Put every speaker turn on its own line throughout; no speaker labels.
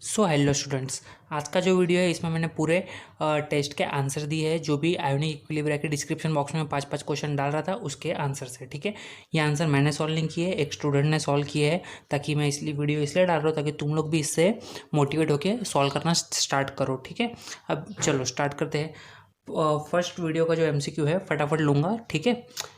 So hello students, आज का जो वीडियो है इसमें मैंने पूरे टेस्ट के आंसर दिए हैं। जो भी आयोनिक इक्विलिब्रिया के डिस्क्रिप्शन बॉक्स में 5-5 क्वेश्चन डाल रहा था उसके आंसर से, ठीक है। ये आंसर मैंने सॉल्व नहीं किए, एक स्टूडेंट ने सॉल्व किए हैं। ताकि मैं इसलिए वीडियो इसलिए डाल रहा हूँ ताकि तुम लोग भी इससे मोटिवेट होकर सॉल्व करना स्टार्ट करो, ठीक है। अब चलो स्टार्ट करते हैं। फर्स्ट वीडियो का जो एमसीक्यू है फटाफट लूँगा, ठीक है,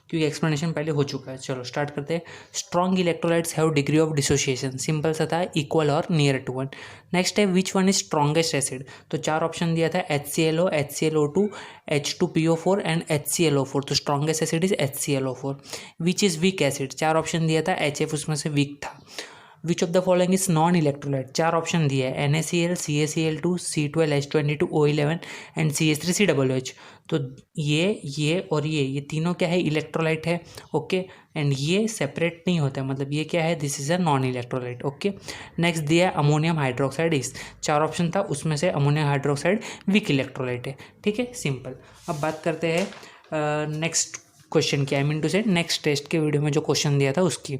क्योंकि एक्सप्लेनेशन पहले हो चुका है। चलो स्टार्ट करते हैं। Strong electrolytes have degree of dissociation, simple सा था, इक्वल और नियर टू 1। नेक्स्ट है which one is strongest acid. तो 4 ऑप्शन दिया था, HClO, HClO2, H2PO4 and HClO4। तो strongest acid is HClO4। Which is weak acid, 4 option दिया था, HF उसमें से वीक था। विच of the following is non electrolyte, 4 option दिए है, NaCl, CaCl2, C12H22, O11 and CH3COOH। तो ये और ये तीनों क्या है, इलेक्ट्रोलाइट है, ओके। एंड ये सेपरेट नहीं होता है, मतलब ये क्या है, this is a non electrolyte, okay. Next दिया है अमोनियम हाइड्रोक्साइड इस, 4 ऑप्शन था, उसमें से अमोनियम हाइड्रोक्साइड वीक इलेक्ट्रोलाइट है, ठीक है, सिंपल। अब बात करते हैं नेक्स्ट क्वेश्चन की, आई मीन टू से नेक्स्ट टेस्ट के वीडियो में जो क्वेश्चन दिया था उसकी।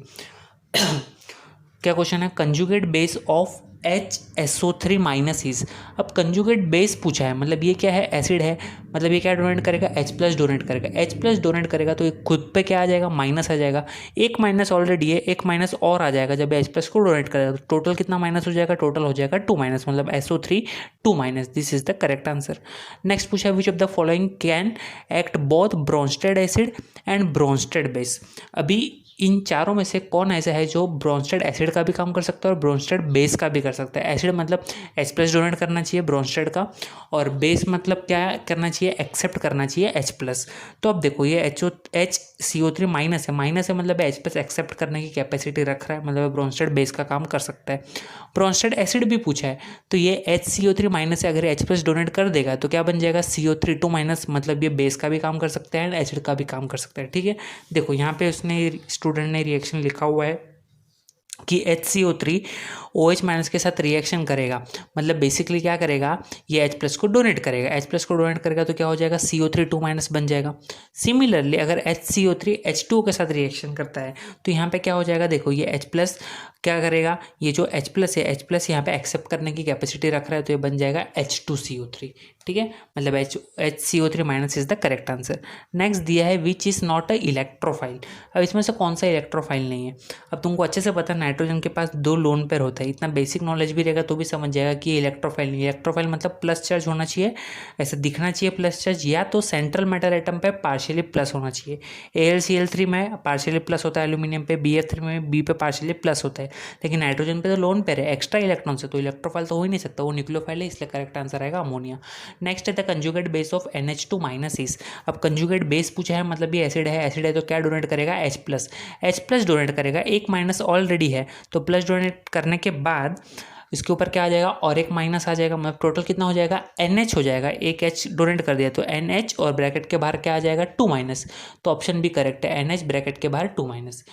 क्या क्वेश्चन है, conjugate base of HSO3 minus is. अब कंजुगेट बेस पूछा है, मतलब ये क्या है, एसिड है, मतलब ये क्या डोनेट करेगा, H+ डोनेट करेगा। H+ डोनेट करेगा तो ये खुद पे क्या आ जाएगा, माइनस आ जाएगा। एक माइनस ऑलरेडी है, एक माइनस और आ जाएगा जब H+ को डोनेट करेगा। तो टोटल कितना माइनस हो जाएगा, टोटल हो जाएगा 2 माइनस, मतलब SO3 2 minus. This is the correct answer. Next पूछा है which of the following can act both Bronsted acid and Bronsted base. अभी इन चारों में से कौन ऐसा है जो ब्रोंस्टेड एसिड का भी काम कर सकता है और ब्रोंस्टेड बेस का भी कर सकता है। एसिड मतलब H+ डोनेट करना चाहिए ब्रोंस्टेड का, और बेस मतलब क्या करना चाहिए, एक्सेप्ट करना चाहिए H+। तो अब देखो ये HCO3 माइनस है, मतलब H+ एक्सेप्ट करने की कैपेसिटी रख रहा है, मतलब ब्रोंस्टेड बेस का काम कर सकता है। ब्रोंस्टेड एसिड भी पूछा है, तो ये HCO3 माइनस से अगर H+ डोनेट कर देगा तो क्या बन जाएगा, CO3 2 माइनस, मतलब ये बेस का भी काम कर सकता है एंड एसिड का भी काम कर सकता है, ठीक है। देखो यहाँ पे उसने स्टूडेंट ने रिएक्शन लिखा हुआ है कि HCO3 OH माइनस के साथ रिएक्शन करेगा, मतलब बेसिकली क्या करेगा, ये H+ को डोनेट करेगा। H+ को डोनेट करेगा तो क्या हो जाएगा, CO3 2 माइनस बन जाएगा। सिमिलरली अगर HCO3 H2O के साथ रिएक्शन करता है तो यहाँ पे क्या हो जाएगा, देखो ये H+ क्या करेगा, ये जो H+ है, H+ यहाँ पे एक्सेप्ट करने की कैपेसिटी रख रहा है, तो ये बन जाएगा H2CO3, ठीक है, मतलब HCO3 minus is the correct answer. Next दिया है which is not a electrophile. अब इसमें से कौन सा इलेक्ट्रोफाइल नहीं है। अब तुमको अच्छे से पता, नाइट्रोजन के पास 2 लोन पेयर होता है, इतना बेसिक नॉलेज भी रहेगा तो भी समझ जाएगा कि ये इलेक्ट्रोफाइल नहीं है। इलेक्ट्रोफाइल मतलब प्लस चार्ज होना चाहिए, ऐसा दिखना चाहिए प्लस चार्ज, या तो सेंट्रल मेटल एटम पे पार्शियली प्लस होना चाहिए। AlCl3 में पार्शियली प्लस होता है एल्यूमिनियम पे, BF3 में B पे पार्शियली प्लस होता है, लेकिन नाइट्रोजन पे तो लोन पेयर है, एक्स्ट्रा इलेक्ट्रॉन से, तो इलेक्ट्रोफाइल तो हो ही नहीं सकता, वो न्यूक्लियोफाइल है, इसलिए करेक्ट आंसर आएगा अमोनिया। नेक्स्ट है the conjugate base of NH2 minus is. अब कंजुगेट बेस पूछा है, मतलब ये एसिड है तो क्या डोनेट करेगा, H+ डोनेट करेगा, एक माइनस ऑलरेडी है तो प्लस डोनेट करने के बाद इसके ऊपर क्या आ जाएगा, और एक माइनस आ जाएगा, मतलब टोटल कितना हो जाएगा, NH हो जाएगा। एक H डोनेट कर दिया तो NH और ब्रैकेट के बाहर क्या आ जाएगा, 2 माइनस। तो ऑप्शन भी करेक्ट है, NH ब्रैकेट के बाहर 2 माइनस।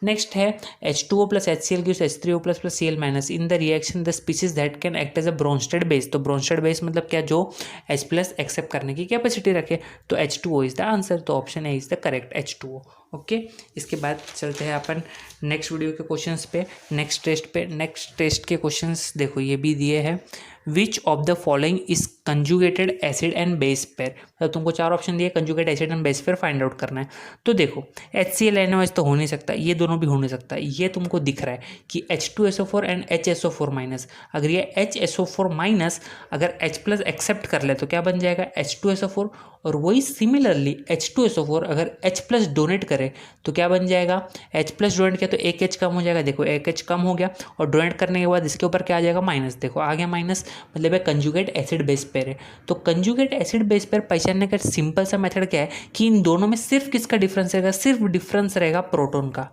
नेक्स्ट है H2O plus HCl gives H3O plus Cl minus in the reaction the species that can act as a Bronsted base। तो Bronsted base मतलब क्या, जो H+ एक्सेप्ट करने की कैपेसिटी रखे, तो H2O इज द आंसर, तो option A is the correct, H2O, okay. इसके बाद चलते हैं अपन नेक्स्ट वीडियो के क्वेश्चंस पे, नेक्स्ट टेस्ट के क्वेश्चंस देखो ये भी दिए हैं। विच of the following is conjugated acid and base pair. मतलब तुमको 4 ऑप्शन दिए, conjugate acid and base pair find out करना है। तो देखो HCl तो हो नहीं सकता, ये दोनों भी हो नहीं सकता। ये तुमको दिख रहा है कि H2SO4 एंड HSO4 माइनस, अगर ये HSO4 माइनस अगर H+ एक्सेप्ट कर ले तो क्या बन जाएगा, H2SO4। और वही सिमिलरली H2SO4 अगर H+ डोनेट करे तो क्या बन जाएगा, H+ डोनेट किया तो एक H कम हो जाएगा, देखो एक H कम हो गया, और डोनेट करने के बाद इसके ऊपर क्या आ जाएगा, माइनस, देखो आ गया माइनस, मतलब है कंजुगेट एसिड बेस पेयर है। तो कंजुगेट एसिड बेस पेयर पहचानने का सिंपल सा मेथड क्या है कि इन दोनों में सिर्फ किसका डिफरेंस रहेगा, सिर्फ डिफरेंस रहेगा प्रोटॉन का।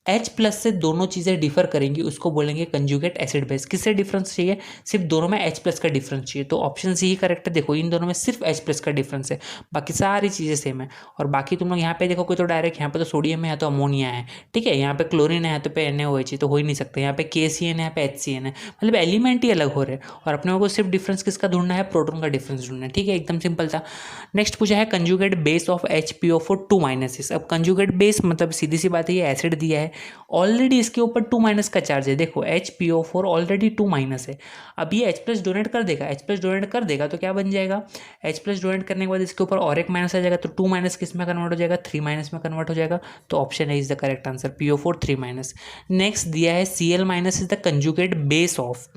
H+ से दोनों चीज़ें डिफर करेंगी, उसको बोलेंगे कंजुगेट एसिड बेस। किससे डिफरेंस चाहिए, सिर्फ दोनों में H+ का डिफरेंस चाहिए, तो ऑप्शन सी ही करेक्ट है। देखो इन दोनों में सिर्फ H+ का डिफरेंस है, बाकी सारी चीज़ें सेम है। और बाकी तुम लोग यहाँ पे देखो, कोई तो डायरेक्ट यहाँ पे तो सोडियम है या तो अमोनिया है, ठीक है, यहाँ पे क्लोरीन है तो पे NaOH, तो हो ही नहीं सकता। यहाँ पे KCN है, यहाँ पे HCN है, मतलब एलिमेंट ही अलग हो रहे हैं, और अपने को सिर्फ डिफरेंस किसका ढूंढना है, प्रोटॉन का डिफरेंस ढूंढना है, ठीक है, एकदम सिंपल था। नेक्स्ट पूछा है conjugate base of HPO4 2 minus. अब कंजुगेट बेस मतलब सीधी सी बात है, ये एसिड दिया है, ऑलरेडी इसके ऊपर 2 माइनस का चार्ज है। देखो HPO4 ऑलरेडी 2 माइनस है। अब ये H प्लस डोनेट कर देगा, H प्लस डोनेट कर देगा तो क्या बन जाएगा, H प्लस डोनेट करने के बाद इसके ऊपर और एक माइनस आ जाएगा, तो 2 माइनस किस में कन्वर्ट हो जाएगा, 3 माइनस में कन्वर्ट हो जाएगा। तो ऑप्शन है is the correct answer, PO4 3 minus. Next दिया है Cl minus is the conjugate base of,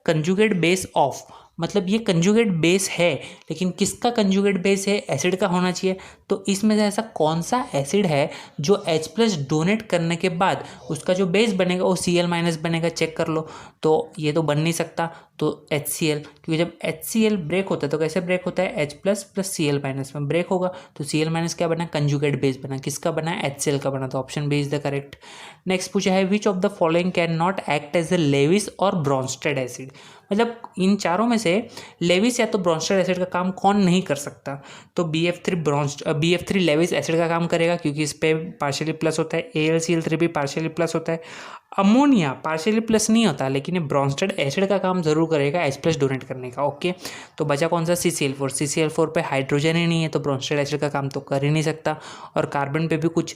conjugate base of मतलब ये कंजुगेट बेस है, लेकिन किसका कंजुगेट बेस है, एसिड का होना चाहिए। तो इसमें से ऐसा कौन सा एसिड है जो H प्लस डोनेट करने के बाद उसका जो बेस बनेगा वो Cl माइनस बनेगा, चेक कर लो। तो ये तो बन नहीं सकता, तो HCl, क्योंकि जब HCl ब्रेक होता है तो कैसे ब्रेक होता है, H plus plus Cl minus में ब्रेक होगा। तो Cl माइनस क्या बना, कंजुगेट बेस बना, किसका बना, HCl का बना। तो option B is the correct. Next पूछा है which of the following can not act as a Lewis और ब्रॉन्स्टेड एसिड, मतलब इन चारों में से लेविस या तो ब्रॉन्स्टेड एसिड का काम कौन नहीं कर सकता। तो BF3 लेविस एसिड का काम करेगा, क्योंकि इस पे पार्शियली प्लस होता है। AlCl3 भी पार्शियली प्लस होता है। अमोनिया पार्शियली प्लस नहीं होता, लेकिन ये ब्रॉन्स्टेड एसिड का काम जरूर करेगा H प्लस डोनेट करने का। ओके, तो बचा कौन सा, CCl4 पे हाइड्रोजन ही नहीं है तो ब्रॉन्स्टेड एसिड का काम तो कर ही नहीं सकता। और कार्बन पे भी कुछ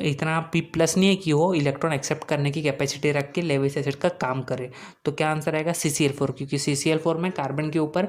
इतना P प्लस नहीं है कि वो इलेक्ट्रॉन एक्सेप्ट करने की कैपेसिटी रख के लेविस एसिड का काम करे। तो क्या आंसर आएगा, CCl4, क्योंकि CCl4 में कार्बन के ऊपर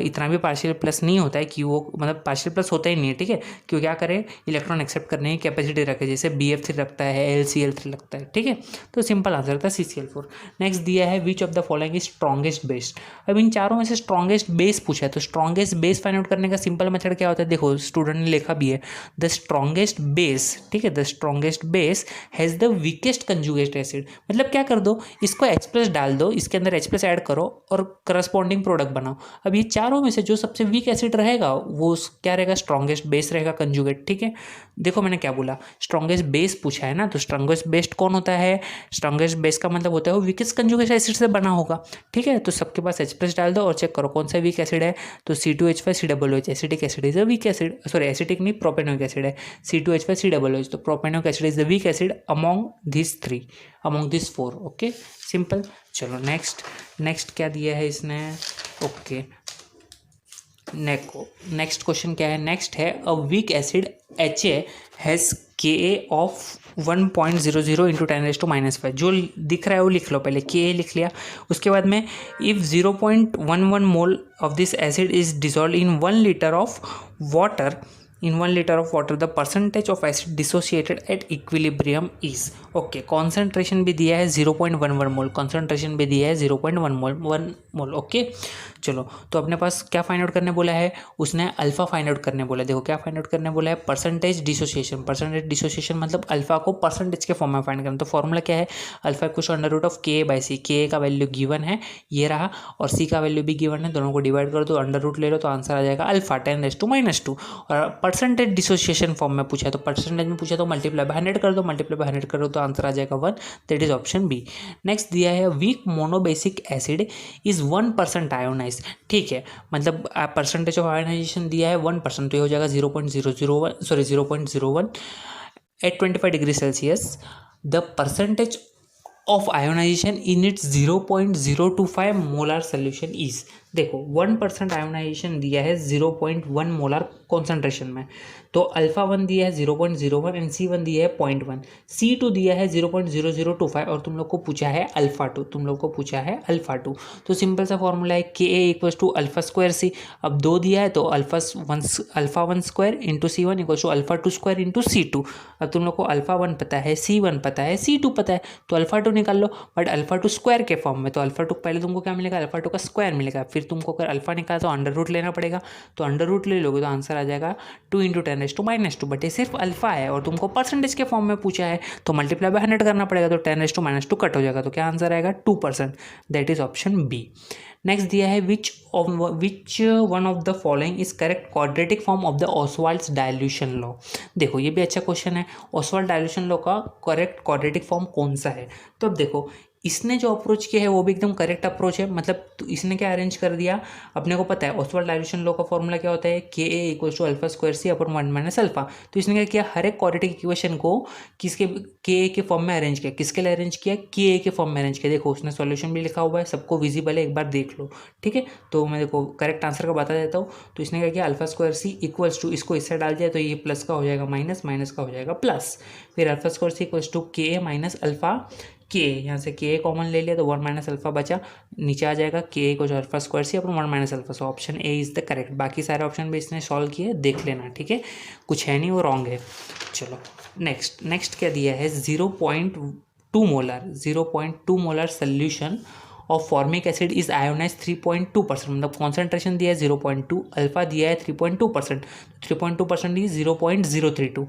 इतना भी पार्शियल प्लस नहीं होता है कि वो, मतलब पार्शियल प्लस होता ही नहीं है, ठीक है, क्यों क्या करे, इलेक्ट्रॉन एक्सेप्ट करने की कैपेसिटी रखे, जैसे BF3 रखता है, LCl3 लगता है, ठीक है। तो सिंपल आंसर था CCl4। नेक्स्ट दिया है which of the following is strongest base. अब इन चारों में से स्ट्रॉन्गेस्ट बेस पूछा है, तो स्ट्रॉन्गेस्ट बेस फाइंड आउट करने का सिंपल मेथड क्या होता है, देखो स्टूडेंट ने लिखा भी है, द स्ट्रॉन्गेस्ट बेस, ठीक है, the strongest base has the weakest conjugate acid. मतलब क्या कर दो, इसको H प्लस डाल दो, इसके अंदर H प्लस ऐड करो और करस्पॉन्डिंग प्रोडक्ट बनाओ। अब ये चारों में से जो सबसे वीक एसिड रहेगा वो क्या रहेगा, स्ट्रॉन्गेस्ट बेस रहेगा, कंजुगेट, ठीक है। देखो मैंने क्या बोला, स्ट्रॉन्गेस्ट बेस पूछा है ना, तो स्ट्रॉन्गेस्ट बेस कौन होता है, स्ट्रॉन्गेस्ट बेस का मतलब होता है वो वीकेस्ट कंजुगेट एसिड से बना होगा, ठीक है। तो सबके पास H प्लस डाल दो और चेक करो कौन सा वीक एसिड है, तो C2H5COOH acidic acid is a weak acid, sorry acidic नहीं, प्रोपेनोइक एसिड है, C2H5COOH, तो propanoic acid is the weak acid among this 3, among this 4। Okay, simple. चलो नेक्स्ट क्या दिया है इसने, ओके, नेक्स्ट क्वेश्चन क्या है, नेक्स्ट है a weak acid HA has Ka of 1.00 into 10⁻⁵। जो दिख रहा है वो लिख लो, पहले Ka लिख लिया, उसके बाद में if 0.11 mole of this acid is dissolve in 1 litre of water, the percentage of acid dissociated at equilibrium is, okay, concentration भी दिया है 0.11 मोल, कॉन्सेंट्रेशन भी दिया है 0.1 मोल, ओके। चलो, तो अपने पास क्या फाइंड आउट करने बोला है, उसने अल्फा फाइंड आउट करने बोला है। देखो क्या फाइंड आउट करने बोला है, परसेंटेज डिसोसिएशन मतलब अल्फा को परसेंटेज के फॉर्म में फाइंड करना। तो फॉर्मूला क्या है, alpha equal under root of Ka/C, Ka का वैल्यू गिवन है, ये रहा, और C का वैल्यू भी गिवन है, दोनों को डिवाइड कर दो, अंडर रूट ले लो, तो आंसर आ जाएगा अल्फा 10⁻²। और परसेंटेज डिसोसिएशन फॉर्म में पूछा है, तो परसेंटेज में पूछा तो मल्टीप्लाई बाय 100 कर दो, मल्टीप्लाई बाय 100 करो तो आंसर आ जाएगा 1, that is option B. Next दिया है weak monobasic acid is 1% ionize, ठीक है, मतलब परसेंटेज ऑफ आयोनाइजेशन दिया है 1%, तो ये हो जाएगा 0.01 at 25 degree Celsius. The percentage of ionization in its 0.025 molar solution is, देखो 1% आयोनाइजेशन दिया है 0.1 मोलर कॉन्सेंट्रेशन में, तो अल्फा 1 दिया है 0.01 एंड C1 दिया है 0.1, C2 दिया है 0.0025 और तुम लोग को पूछा है अल्फा 2, तो सिंपल सा फॉर्मूला है Ka equals to alpha square C। अब 2 दिया है तो अल्फा 1 square into C1 equals to alpha 2 square into C2। अब तुम लोग को अल्फा 1 पता है, C1 पता है, C2 पता है, तो अल्फा 2 निकाल लो, बट अल्फा 2 स्क्वायर के फॉर्म में, तो अल्फा 2 पहले तुमको क्या मिलेगा, अल्फा 2 का स्क्वायर मिलेगा, फिर तुमको अगर अल्फा निकाला तो अंडर रूट लेना पड़ेगा, तो अंडर रूट ले लोगे तो आंसर आ जाएगा 2 इंटू 10⁻², बट ये सिर्फ अल्फा है और तुमको परसेंटेज के फॉर्म में पूछा है, तो मल्टीप्लाई बाय 100 करना पड़ेगा, तो 10⁻² कट हो जाएगा, तो क्या आंसर आएगा 2%, that is option B. Next दिया है which one of the following is correct quadratic form of the Ostwald's dilution law. देखो ये भी अच्छा क्वेश्चन है, ऑसवाल्ड डायल्यूशन लॉ का करेक्ट क्वाड्रेटिक फॉर्म कौन सा है। तो अब देखो इसने जो अप्रोच किया है वो भी एकदम करेक्ट अप्रोच है, मतलब तो इसने क्या अरेंज कर दिया, अपने को पता है ऑसवाल्ड डायल्यूशन लॉ का फॉर्मूला क्या होता है, Ka equals to alpha square C upon 1 - alpha. तो इसने क्या किया, हर एक क्वाड्रेटिक इक्वेशन को किसके Ka के फॉर्म में अरेंज किया, किसके लिए अरेंज किया, Ka के फॉर्म में अरेंज किया। देखो उसने सॉल्यूशन भी लिखा हुआ है, सबको विजिबल है, एक बार देख लो, ठीक है। तो मैं देखो करेक्ट आंसर का बता देता हूँ। तो इसने क्या किया, alpha square C equals to, इसको इससे डाल दिया तो ये प्लस का हो जाएगा माइनस, माइनस का हो जाएगा प्लस, फिर alpha square C equals to K A minus alpha के, यहाँ से के ए कॉमन ले लिया तो 1 माइनस अल्फा बचा, नीचे आ जाएगा के ए को जो alpha square C upon 1 minus alpha, so option A is the correct. बाकी सारे ऑप्शन भी इसने सॉल्व किए, देख लेना, ठीक है, कुछ है नहीं वो रॉन्ग है। चलो नेक्स्ट क्या दिया है, 0.2 molar 0.2 molar solution of formic acid is ionise 3.2%, मतलब कॉन्सेंट्रेशन दिया है 0.2, अल्फा दिया है 3.2%, 3.2% is 0.032।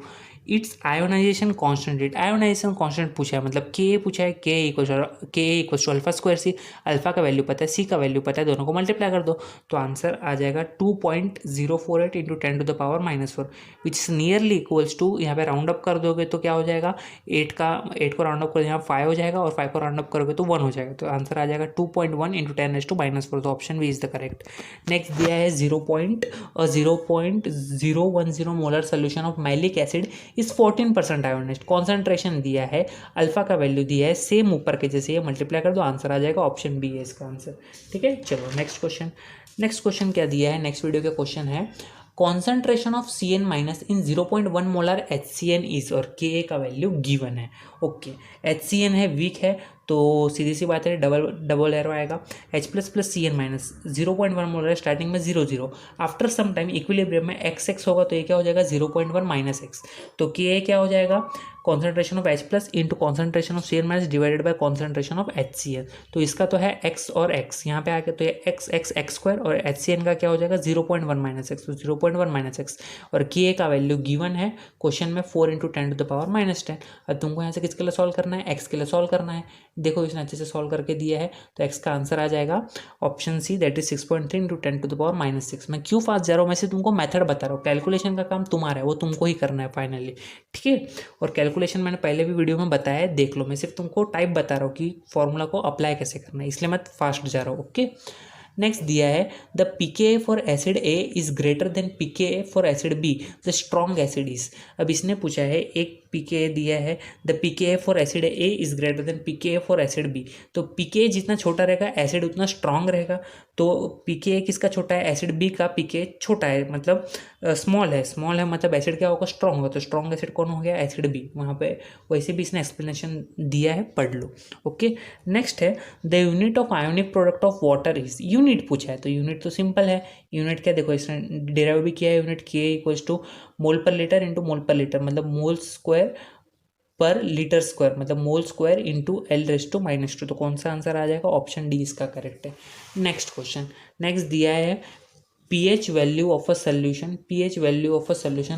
Its ionisation constant rate, ionisation constant पूछा है, मतलब के पूछा है, K equal to alpha square C, alpha का वैल्यू पता है, सी का वैल्यू पता है, दोनों को मल्टीप्लाई कर दो तो आंसर आ जाएगा 2.048 into 10⁻⁻4, which is nearly equals to, यहाँ पे राउंड अप कर दोगे तो क्या हो जाएगा, 8 को राउंड अप कर यहाँ 5 हो जाएगा, और 5 को राउंड अप करोगे तो 1 हो जाएगा, तो आंसर आ जाएगा 2.1 इंटू 10⁻⁻4, तो option B is the correct. Next दिया है 0.010 molar solution of maleic acid is 14% ionised, concentration दिया है, अल्फा का वैल्यू दिया है, सेम ऊपर के जैसे ये मल्टीप्लाई कर दो, आंसर आ जाएगा ऑप्शन बी है इसका आंसर, ठीक है। चलो नेक्स्ट क्वेश्चन क्या दिया है, नेक्स्ट वीडियो का क्वेश्चन है, concentration of CN minus in 0.1 molar HCN is, और Ka का वैल्यू गिवन है, ओके। HCN है, वीक है, तो सीधी सी बात है डबल एरो आएगा, H plus CN minus 0.1 molar starting में 0 आफ्टर सम टाइम इक्विलिब्रियम में XX होगा, तो ये क्या हो जाएगा 0.1 माइनस एक्स, तो Ka क्या हो जाएगा, concentration of H plus into concentration of CN minus divided by concentration of HCN, तो इसका तो है x और x, यहाँ पे आके तो ये x स्क्वायर, और HCN का क्या हो जाएगा 0.1 माइनस एक्स, तो 0.1 माइनस एक्स, और Ka का वैल्यू गिवन है क्वेश्चन में 4 इंटू 10⁻⁻10। अब तुमको यहाँ से किसके लिए सॉल्व करना है, x के लिए सॉल्व करना है, देखो इसने अच्छे से सॉल्व करके दिया है, तो x का आंसर आ जाएगा option C, that is 6.3 into 10⁻⁻6। मैं क्यों फास्ट जा रहा हूँ, मैं सिर्फ तुमको मेथड बता रहा हूँ, कैलकुलेशन का काम तुम्हारा है, वो तुमको ही करना है फाइनली, ठीक है। और कैलकुलेशन मैंने पहले भी वीडियो में बताया है, देख लो, मैं सिर्फ तुमको टाइप बता रहा हूँ कि फॉर्मूला को अप्लाई कैसे करना है, इसलिए मैं फास्ट जा रहा हूँ, ओके। नेक्स्ट दिया है, the pKa for acid A is greater then pKa for acid B, the strong acid is. अब इसने पूछा है, एक pKa दिया है, the pKa for acid A is greater then pKa for acid B, तो pKa जितना छोटा रहेगा एसिड उतना स्ट्रॉन्ग रहेगा, तो pKa किसका छोटा है, एसिड B का pKa छोटा है, मतलब स्मॉल है, मतलब एसिड क्या होगा, स्ट्रॉन्ग होगा, तो स्ट्रॉन्ग एसिड कौन हो गया, एसिड B, वहाँ पे वैसे भी इसने एक्सप्लेनेशन दिया है, पढ़ लो, ओके। नेक्स्ट है, the unit of ionic product of water is, unit पूछा है, तो यूनिट तो सिंपल है, यूनिट क्या, देखो इसने डेराइव भी किया है, यूनिट Ka इक्वल्स टू मोल पर लीटर इंटू मोल पर लीटर, मतलब मोल स्क्वायर पर लीटर स्क्वायर, मतलब मोल स्क्वायर इंटू L⁻⁻², तो कौन सा आंसर आ जाएगा, ऑप्शन डी इसका करेक्ट है। नेक्स्ट दिया है, pH value of a solution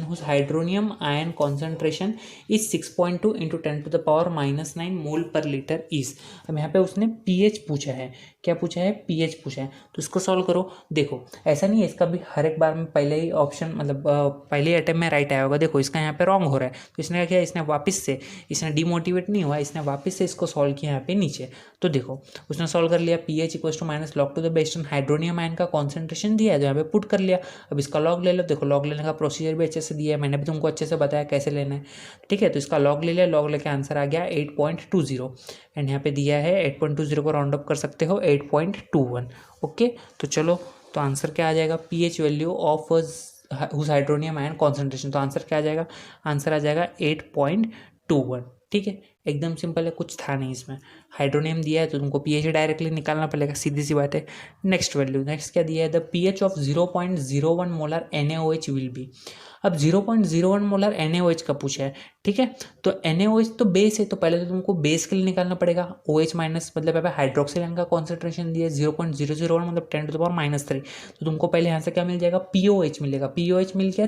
whose hydronium ion concentration is 6.2 into 10⁻⁻9 मोल पर लीटर इज। अब यहाँ पे उसने pH पूछा है, क्या पूछा है, pH पूछा है, तो इसको सॉल्व करो। देखो ऐसा नहीं है, इसका भी हर एक बार में पहले ही ऑप्शन, मतलब पहले ही अटेम्प्ट में राइट आया होगा, देखो इसका यहाँ पे रॉन्ग हो रहा है, तो इसने क्या किया, इसने वापस से, इसने डिमोटिवेट नहीं हुआ, इसने वापस से इसको सॉल्व किया यहाँ पे नीचे, तो देखो उसने सॉल्व कर लिया, pH equals to minus log to the base hydronium ion का कॉन्सेंट्रेशन दिया है, जो यहाँ पे पुट कर लिया। अब इसका लॉग ले लो, देखो लॉग लेने का प्रोसीजर भी अच्छे से दिया है, मैंने भी तुमको अच्छे से बताया कैसे लेना है, ठीक है। तो इसका लॉग ले लिया, लॉग लेके आंसर आ गया 8.20, एंड यहाँ पे दिया है 8.20 को राउंड अप कर सकते हो 8.21, ओके। तो चलो, तो आंसर क्या आ जाएगा, pH value of whose hydronium ion concentration, तो आंसर क्या आ जाएगा, आंसर आ जाएगा 8.21, ठीक है, एकदम सिंपल है, कुछ था नहीं इसमें, हाइड्रोनियम दिया है तो तुमको pH डायरेक्टली निकालना पड़ेगा, सीधी सी बात है। नेक्स्ट क्या दिया है, the pH of 0.01 molar NaOH will be. अब 0.01 मोलर NaOH का पूछा है, ठीक है, तो NaOH तो बेस है, तो पहले तो तुमको बेस के लिए निकालना पड़ेगा, OH माइनस, मतलब यहाँ पे हाइड्रोक्सिल आयन का कॉन्सेंट्रेशन दिया है 0.001, मतलब 10⁻⁻3, तो तुमको पहले यहाँ से क्या मिल जाएगा, POH मिलेगा, POH मिल गया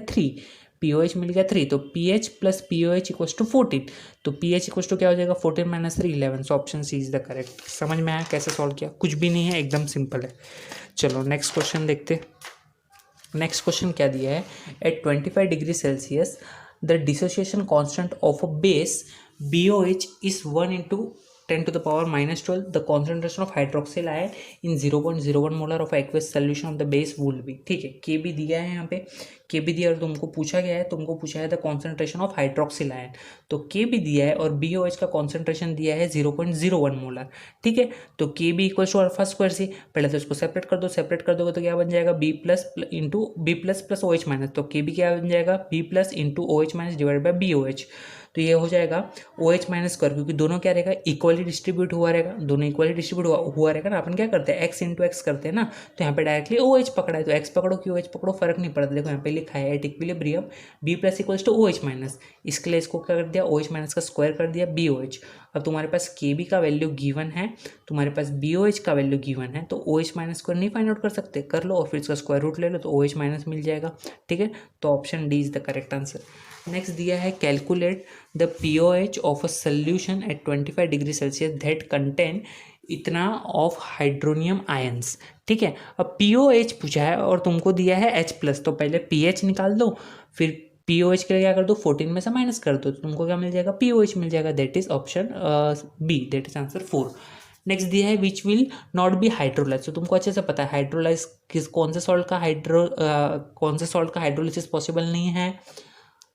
3, तो pH plus POH equals to 14, तो pH इक्वल्स टू क्या हो जाएगा 14 minus 3 11, so option C is the correct. समझ में आया कैसे सॉल्व किया, कुछ भी नहीं है, एकदम सिंपल है। चलो नेक्स्ट क्वेश्चन देखते। नेक्स्ट क्वेश्चन क्या दिया है, at 25 degree Celsius the dissociation constant of a base BOH is 1 into 10⁻⁻12, the concentration of hydroxyl ion in 0.01 molar of aqueous solution of the base will be, ठीक है। के भी दिया है, यहाँ पे के भी दिया, और तुमको पूछा गया है, तुमको पूछा है the concentration of hydroxyl ion, तो के भी दिया है, और BOH का कॉन्सेंट्रेशन दिया है 0.01 मोलर, ठीक है। तो K B equal to alpha square C, पहले तो इसको सेपरेट कर दो, सेपरेट कर दोगे तो क्या बन जाएगा, B plus into B plus plus OH minus, तो के बी क्या बन जाएगा, B plus into OH minus divide by BOH, तो ये हो जाएगा OH माइनस स्क्वायर, क्योंकि दोनों क्या रहेगा, इक्वली डिस्ट्रीब्यूट हुआ रहेगा, दोनों इक्वली डिस्ट्रीब्यूट हुआ रहेगा ना। अपन क्या करते हैं, x इंटू एक्स करते हैं ना, तो यहाँ पे डायरेक्टली OH पकड़ा है, तो x पकड़ो कि OH पकड़ो फर्क नहीं पड़ता। देखो यहाँ पे लिखा है at equilibrium B plus equals to OH minus, इसके लिए इसको क्या कर दिया, OH माइनस का स्क्वायर कर दिया BOH। अब तुम्हारे पास KB का वैल्यू गिवन है, तुम्हारे पास BOH का वैल्यू गिवन है, तो OH माइनस स्क्वायर नहीं फाइंड आउट कर सकते, कर लो और फिर इसका स्क्वायर रूट ले लो, तो OH माइनस मिल जाएगा। ठीक है, तो option D is the correct answer. Next दिया है calculate the pOH of a solution at 25 degree Celsius that contain इतना ऑफ हाइड्रोनियम आयंस। ठीक है, अब pOH पूछा है और तुमको दिया है H+, तो पहले pH निकाल दो, फिर pOH के लिए क्या कर दो, 14 में से माइनस कर दो, तो तुमको क्या मिल जाएगा, pOH मिल जाएगा। That is option B, that is answer 4। Next दिया है which will not be hydrolyse, तो तुमको अच्छे से पता है हाइड्रोलाइज कौन से सॉल्ट का हाइड्रोलिसिस पॉसिबल नहीं है,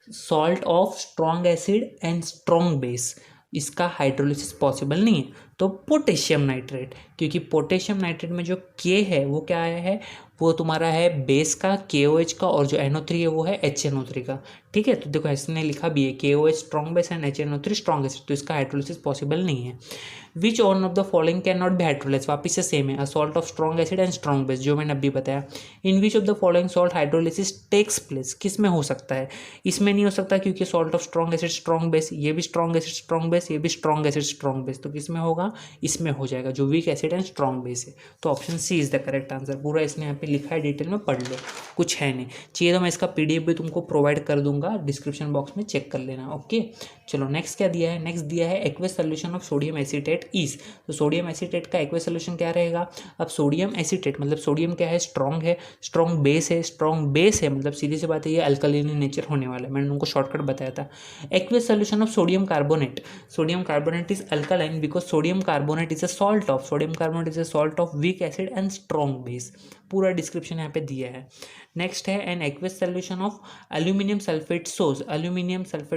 salt of strong acid and strong base, इसका हाइड्रोलिसिस पॉसिबल नहीं है। तो पोटेशियम नाइट्रेट, क्योंकि पोटेशियम नाइट्रेट में जो के है वो क्या आया है, वो तुम्हारा है बेस का KOH का, और जो NO3 है वो है HNO3 का। ठीक है, तो देखो इसने लिखा भी है KOH strong base and HNO3 strong acid, तो इसका हाइड्रोलिसिस पॉसिबल नहीं है। Which one of the following can not be hydrolyse, वापिस से सेम है, a salt of strong acid and strong base, जो मैंने अभी बताया। In which of the following salt hydrolysis takes place, किस में हो सकता है, इसमें नहीं हो सकता, क्योंकि salt of strong acid strong base, ये भी स्ट्रॉन्ग एसिड स्ट्रॉन्ग बेस, ये भी स्ट्रॉन्ग एसिड स्ट्रॉन्ग बेस, तो किस में होगा, इसमें हो जाएगा, जो weak acid and strong base है। तो option C is the correct answer. पूरा इसने यहाँ पे लिखा है, डिटेल में पढ़ लो, कुछ है नहीं, चाहिए तो मैं इसका PDF भी तुमको प्रोवाइड कर दूंगा, डिस्क्रिप्शन बॉक्स में चेक कर लेना। ओके, चलो नेक्स्ट क्या दिया है, नेक्स्ट दिया है aqueous solution of sodium acetate is, तो सोडियम एसीटेट का एक्वेस सोल्यूशन क्या रहेगा। अब सोडियम एसीटेट मतलब सोडियम क्या है, स्ट्रॉन्ग बेस है, स्ट्रॉन्ग बेस है मतलब सीधी सी बात है ये अल्कलीन नेचर होने वाला है, मैंने तुमको शॉर्टकट बताया था। Aqueous solution of sodium carbonate is alkaline because sodium carbonate is a salt of weak acid and strong base, पूरा डिस्क्रिप्शन यहाँ पे दिया है। नेक्स्ट है an aqueous solution of aluminium sulphate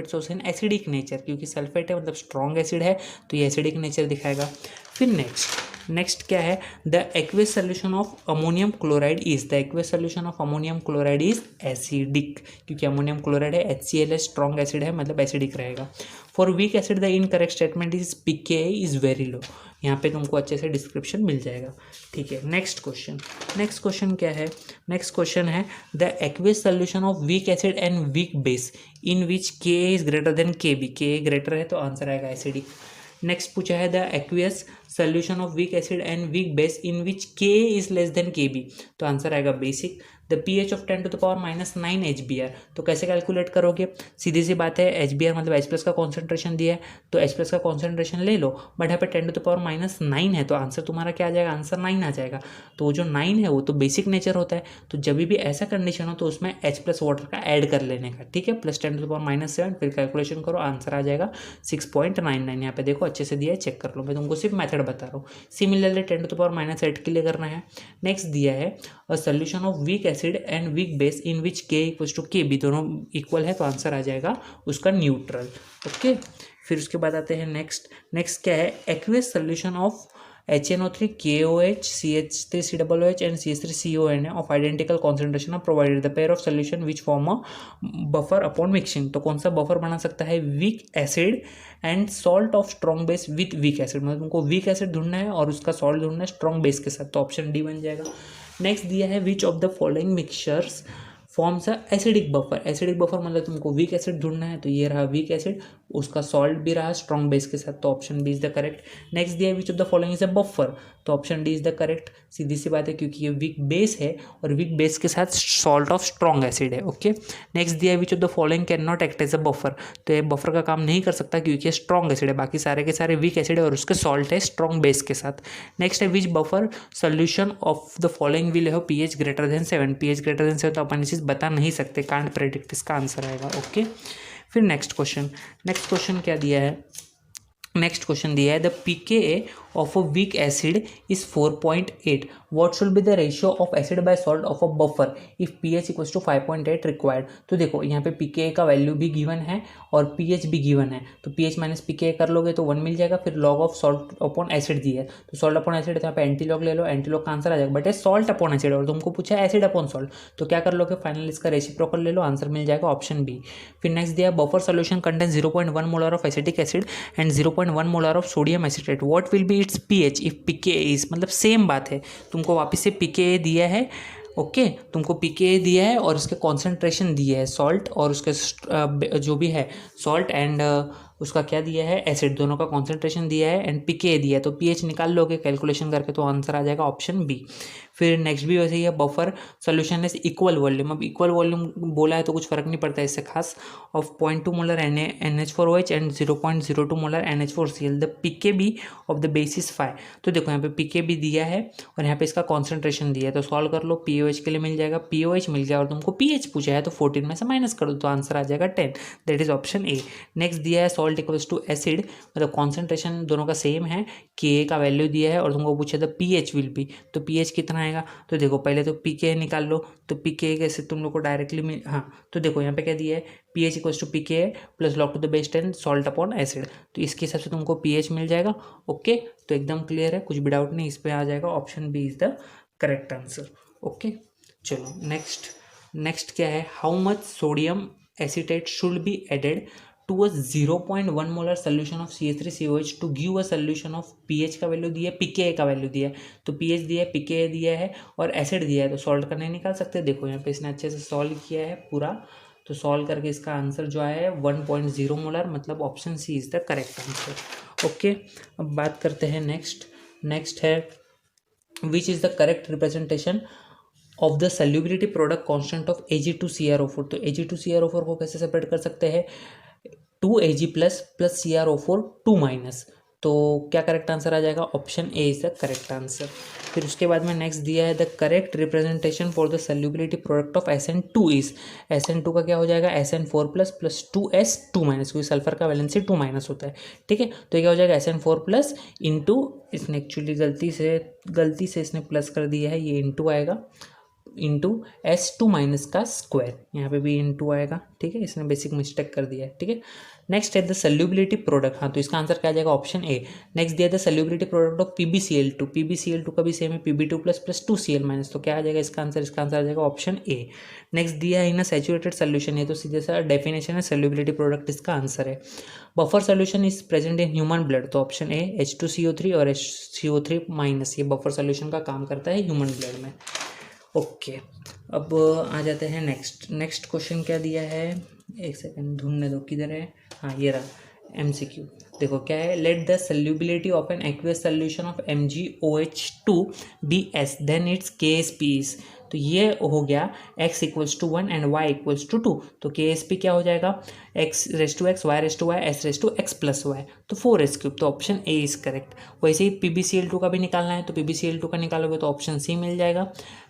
shows in acidic nature, क्योंकि sulphate है मतलब strong acid है, तो ये एसिडिक नेचर दिखाएगा। फिर नेक्स्ट क्या है, the aqueous solution of ammonium chloride is, the aqueous solution of ammonium chloride is acidic, क्योंकि अमोनियम क्लोराइड है, HCl है, स्ट्रॉन्ग एसिड है मतलब एसिडिक रहेगा। For weak acid the incorrect statement is pKa is very low, यहाँ पे तुमको अच्छे से डिस्क्रिप्शन मिल जाएगा। ठीक है, नेक्स्ट क्वेश्चन क्या है, नेक्स्ट क्वेश्चन है the aqueous solution of weak acid and weak base in which Ka is greater then Kb, Ka greater है तो आंसर आएगा एसिडिक। नेक्स्ट पूछा है the aqueous solution of weak acid and weak base in which Ka is less than Kb, तो answer आएगा basic. The pH of 10⁻⁹ HBr, तो कैसे calculate करोगे, सीधी सी बात है, HBr मतलब H+ का कॉन्सेंट्रेशन दिया है, तो H+ का कॉन्सेंट्रेशन ले लो, बट यहाँ पे 10⁻⁹ है, तो आंसर तुम्हारा क्या आ जाएगा, आंसर 9 आ जाएगा। तो जो 9 है वो तो बेसिक नेचर होता है, तो जब भी ऐसा कंडीशन हो तो उसमें H+ वाटर का ऐड कर लेने का। ठीक है, प्लस 10⁻⁷, फिर कैलकुलेशन करो, आंसर आ जाएगा 6.99। यहाँ पे देखो अच्छे से दिया है, चेक कर लो, मैं तुमको सिर्फ मेथड बता रहा हूँ। सिमिलरली 10⁻⁸ के लिए करना है। नेक्स्ट दिया है a solution of weak acid and weak base in which K equals to Kb, दोनों इक्वल है, तो आंसर आ जाएगा उसका न्यूट्रल। ओके, फिर उसके बाद आते हैं नेक्स्ट क्या है, aqueous solution of HNO3 KOH CH3COOH and CH3CON of identical concentration of provided the pair of solution which form a buffer upon mixing, तो कौन सा बफर बना सकता है, week acid and salt of strong base with weak acid, मतलब तुमको weak acid ढूंढना है और उसका सॉल्ट ढूंढना है स्ट्रॉन्ग बेस के साथ, तो ऑप्शन डी बन जाएगा। नेक्स्ट दिया है which of the following mixtures forms a acidic buffer मतलब तुमको वीक एसिड ढूंढना है, तो ये रहा वीक एसिड, उसका सॉल्ट भी रहा स्ट्रॉन्ग बेस के साथ, तो option B is the correct. Next दिया है which of the following is a buffer, तो option D is the correct, सीधी सी बात है, क्योंकि ये वीक बेस है और वीक बेस के साथ सॉल्ट ऑफ स्ट्रॉन्ग एसिड है। ओके, नेक्स्ट दिया है which of the following can not act as a buffer, तो ये बफर का काम नहीं कर सकता क्योंकि ये स्ट्रॉन्ग एसिड है, बाकी सारे के सारे वीक एसिड है और उसके सॉल्ट है स्ट्रॉन्ग बेस के साथ। नेक्स्ट है which buffer solution of the following will have pH greater than 7, pH greater than 7 तो अपन इस बता नहीं सकते, कांट प्रेडिक्ट, इसका आंसर आएगा। ओके, फिर नेक्स्ट क्वेश्चन क्या दिया है, नेक्स्ट क्वेश्चन दिया है the pKa of a weak acid is 4.8. What should be the ratio of acid by salt of a buffer if pH equals to 5.8 required? तो देखो यहाँ पे pKa का वैल्यू भी गिवन है और pH भी गिवन है, तो pH माइनस pKa कर लोगे तो 1 मिल जाएगा। फिर log of salt upon acid दी है, तो सॉल्ट अपॉन एसिड, तो यहाँ पे एंटी लॉग ले लो, एंटी लॉग का आंसर आ जाएगा। बट सॉल्ट अपॉन एसिड और तुमको पूछा है एसिड अपॉन सॉल्ट, तो क्या कर लोगे, फाइनल इसका रेसिप्रोकल ले लो, आंसर मिल जाएगा ऑप्शन बी। फिर नेक्स्ट दिया buffer solution contain 0.1 molar of acetic acid and 0.1 molar of sodium acetate, what will be it's pH if pKa is, मतलब सेम बात है, तुमको वापस से pKa दिया है, ओके तुमको pKa दिया है और उसके कॉन्सेंट्रेशन दिया है सॉल्ट और उसके जो भी है सॉल्ट एंड उसका क्या दिया है एसिड, दोनों का कॉन्सेंट्रेशन दिया है एंड pKa दिया है, तो pH निकाल लोगे कैलकुलेशन करके तो आंसर आ जाएगा ऑप्शन बी। फिर नेक्स्ट भी वैसे ही है buffer solution is equal volume, अब इक्वल वॉल्यूम बोला है तो कुछ फर्क नहीं पड़ता है इससे खास, of 0.2 molar NH4OH and 0.02 molar NH4Cl, the pKb of the base is 5। तो देखो यहाँ पे pKb दिया है और यहाँ पे इसका कॉन्सेंट्रेशन दिया है, तो सॉल्व कर लो, POH के लिए मिल जाएगा, POH मिल गया और तुमको pH पूछा है तो 14 में से माइनस कर दो तो आंसर आ जाएगा 10, that is option A. Next दिया है सॉल्ट इक्वल्स टू एसिड, मतलब कॉन्सेंट्रेशन दोनों का सेम है, Ka का वैल्यू दिया है और तुमको पूछा था pH विल बी, तो pH कितना आएगा, तो देखो पहले तो pKa निकाल लो, तो pKa कैसे तुम लोग को डायरेक्टली मिल, हाँ तो देखो यहाँ पे क्या दिया है pH equals to pKa plus log to the base 10 salt upon acid, तो इसके हिसाब से तुमको pH मिल जाएगा। ओके तो एकदम क्लियर है, कुछ भी डाउट नहीं, इस पर आ जाएगा option B is the correct answer. Okay चलो नेक्स्ट क्या है, how much sodium acetate should be added to a 0.1 molar solution of CH3COH to give a solution of pH का वैल्यू दिया है, pKa का वैल्यू दिया है, तो pH दिया है, pKa दिया है और एसिड दिया है, तो सॉल्ट करने निकाल सकते हैं। देखो यहाँ पे इसने अच्छे से सॉल्व किया है पूरा, तो सॉल्व करके इसका आंसर जो आया है 1.0 मोलर, मतलब option C is the correct answer. Okay अब बात करते हैं नेक्स्ट है which is the correct representation of the solubility product constant of Ag2CrO4, तो Ag2CrO4 को कैसे सेपरेट कर सकते हैं, 2Ag प्लस CrO4 2 माइनस, तो क्या करेक्ट आंसर आ जाएगा, option A is the correct answer. फिर उसके बाद में नेक्स्ट दिया है the correct representation for the solubility product of SN2 is, SN2 का क्या हो जाएगा SN4 प्लस 2S 2 माइनस, क्योंकि सल्फर का वैलेंसी 2 माइनस होता है, ठीक है, तो क्या हो जाएगा SN4 प्लस इंटू, इसने एक्चुअली गलती से इसने प्लस कर दिया है, ये इंटू आएगा इंटू S2 माइनस का स्क्वायर, यहाँ पे भी इंटू आएगा, ठीक है, इसने बेसिक मिस्टेक कर दिया है, ठीक है। नेक्स्ट है द सल्यूबिलिटी प्रोडक्ट, हाँ तो इसका आंसर क्या आ जाएगा ऑप्शन ए। नेक्स्ट दिया the solubility product of PbCl2 का भी सेम है Pb2 प्लस 2Cl माइनस, तो क्या आ जाएगा इसका आंसर आ जाएगा ऑप्शन ए। नेक्स्ट दिया है इन अ सैचुरेटेड सोल्यूशन, ये तो सीधे सा डेफिनेशन है, सल्यूबिलिटी प्रोडक्ट इसका आंसर है। Buffer solution is present in human blood, तो ऑप्शन ए H2CO3 और HCO3 माइनस, ये बफर सोल्यूशन का काम करता है ह्यूमन ब्लड में। ओके अब आ जाते हैं नेक्स्ट क्वेश्चन क्या दिया है, एक सेकंड ढूंढने दो किधर है, हाँ ये रहा MCQ। देखो क्या है, let the solubility of an aqueous solution of MgOH2 be S then its KSP is, तो ये हो गया x equals to 1 and y equals to 2, तो KSP क्या हो जाएगा x⁻x y⁻y s⁻x plus y, तो 4s³, तो ऑप्शन ए इज करेक्ट। वैसे ही PbCl2 का भी निकालना है, तो PbCl2 का निकालोगे तो ऑप्शन सी मिल जाएगा।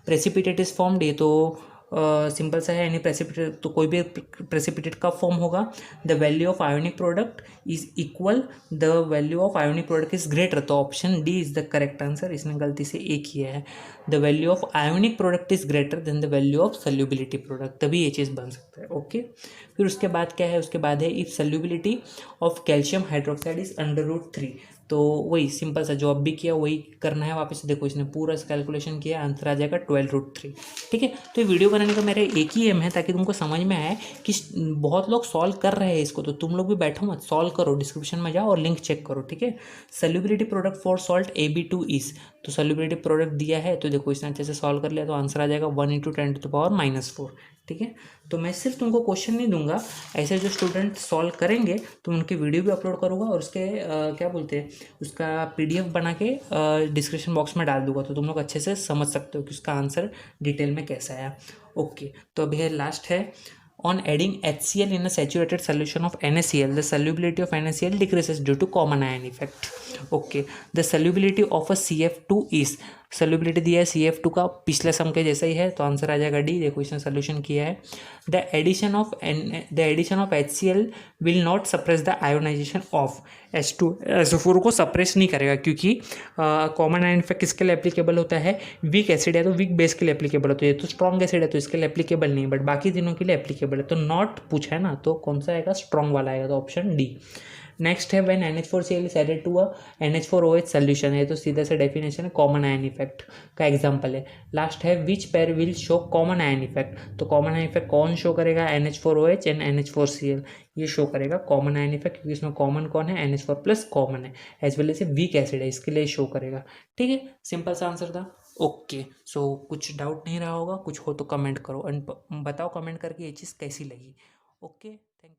प्रेसिपिटेट इज फॉर्म्ड, ये तो सिंपल सा है, यानी प्रेसिपिटेट तो कोई भी प्रेसिपिटेट का फॉर्म होगा, the value of ionic product is equal, the value of ionic product is greater, तो option D is the correct answer, इसने गलती से ए किया है, the value of ionic product is greater than the value of solubility product, तभी ये चीज़ बन सकता है। ओके फिर उसके बाद क्या है, उसके बाद है if solubility of calcium hydroxide is √3, तो वही सिंपल सा जो अब भी किया वही करना है वापस से। देखो इसने पूरा कैलकुलेशन किया, आंसर आ जाएगा 12√3, ठीक है। तो ये वीडियो बनाने का मेरा एक ही एम है ताकि तुमको समझ में आए कि बहुत लोग सॉल्व कर रहे हैं इसको, तो तुम लोग भी बैठो मत, सॉल्व करो, डिस्क्रिप्शन में जाओ और लिंक चेक करो, ठीक है। Solubility product for salt AB2 is, तो सल्यूबिलिटी प्रोडक्ट दिया है, तो देखो इसने अच्छे से सॉल्व कर लिया, तो आंसर आ जाएगा 1 × 10⁻⁻⁴, ठीक है। तो मैं सिर्फ तुमको क्वेश्चन नहीं दूंगा, ऐसे जो स्टूडेंट सॉल्व करेंगे तो उनकी वीडियो भी अपलोड करूँगा और उसके क्या बोलते हैं उसका PDF बना के डिस्क्रिप्शन बॉक्स में डाल दूंगा, तो तुम लोग अच्छे से समझ सकते हो कि उसका आंसर डिटेल में कैसा आया। ओके तो अभी लास्ट है, on adding HCl in a saturated solution of NaCl, the solubility of NaCl decreases due to common ion effect. Okay, the solubility of a CF2 is, solubility दिया है CF2 का, पिछले सम के जैसा ही है, तो आंसर आ जाएगा डी। देखो इसने सोल्यूशन किया है। The addition of HCl will not suppress the ionisation of H2SO4 को सप्रेस नहीं करेगा, क्योंकि कॉमन आयन इफेक्ट किसके लिए एप्लीकेबल होता है, वीक एसिड है तो वीक बेस के लिए एप्लीकेबल होता है, तो स्ट्रॉन्ग एसिड है तो इसके लिए एप्लीकेबल नहीं, बट बाकी तीनों के लिए एप्लीकेबल है। तो नॉट पूछा है ना, तो कौन सा आएगा, स्ट्रॉन्ग वाला आएगा, तो ऑप्शन डी। नेक्स्ट है when NH4Cl is added to a NH4OH solution है, तो सीधा सा डेफिनेशन है कॉमन आयन इफेक्ट का एग्जांपल है। लास्ट है which pair will show common ion effect, तो कॉमन आयन इफेक्ट कौन शो करेगा, NH4OH एंड NH4Cl, ये शो करेगा कॉमन आयन इफेक्ट, क्योंकि इसमें कॉमन कौन है, NH4 प्लस कॉमन है, as well as weak acid है, इसके लिए शो करेगा। ठीक है, सिंपल सा आंसर था। ओके, सो कुछ डाउट नहीं रहा होगा, कुछ हो तो कमेंट करो एंड बताओ कमेंट करके ये चीज़ कैसी लगी। Okay, thank you.